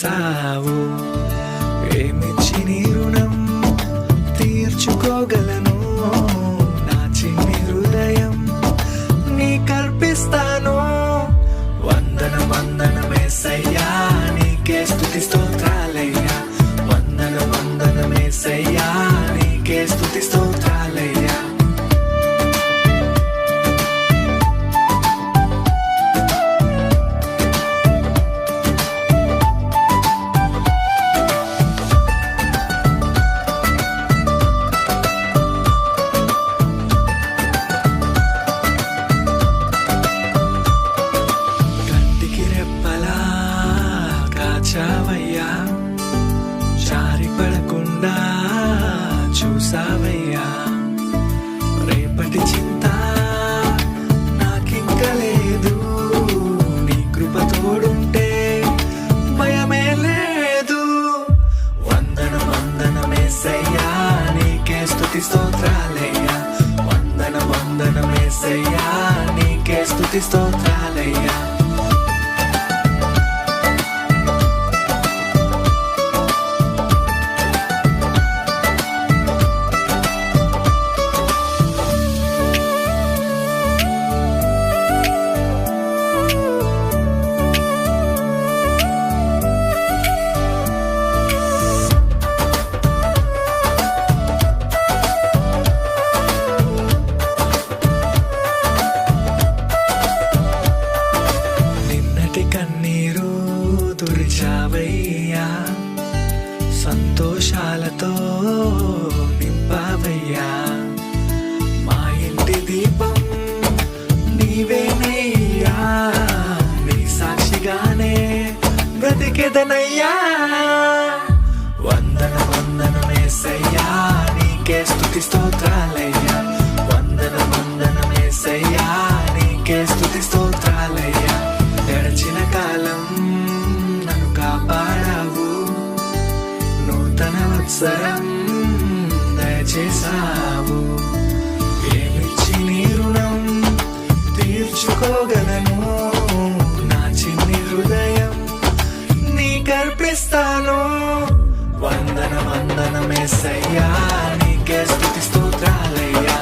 చేసావు. ఏమిచ్చి నీ రుణం తీర్చుకోగలను, నా చిన్ని హృదయం నీ కల్పిస్తాను. వందనం వందనం యేసయ్యా, నీకే స్తుతి స్తోత్రాలయ్యా. వందనం వందనం యేసయ్యా, నీకే స్తుతి స్తోత్రాలయ్యా. కంటికి రెప్పలా కాచావయ్యా, జారి పడకుండా చూసావయ్యా. రేపటి చింత నాకింక లేదు, నీ కృప తోడుంటే భయమే లేదు. వందనం వందనం యేసయ్యా, నీకే స్తుతి స్తోత్రాలయ్యా. వందనం వందనం యేసయ్యా, నీకే స్తుతి స్తోత్రాలయ్యా. నిన్నటి కన్నీరు తుడిచావయ్యా, సంతోషాలతో నింపావయ్యా. మా ఇంటి దీపం నీవేనయ్యా, నీ సాక్షిగానే బ్రతికెదనయ్యా. వందనం వందనం యేసయ్యా, నీకే స్తుతి స్తోత్రాలయ్యా. వందనం వందనం యేసయ్యా, నీకే స్తుతి స్తోత్రాలయ్యా. గడిచిన కాలం నన్ను కాపాడావు, నూతన వత్సరం దయచేసావు. ఏమిచ్చి నీ రుణం తీర్చుకోగలను, నా చిన్ని హృదయం నీ కల్పిస్తాను. వందనం వందనం యేసయ్యా, నీకే స్తుతి స్తోత్రాలయ్యా.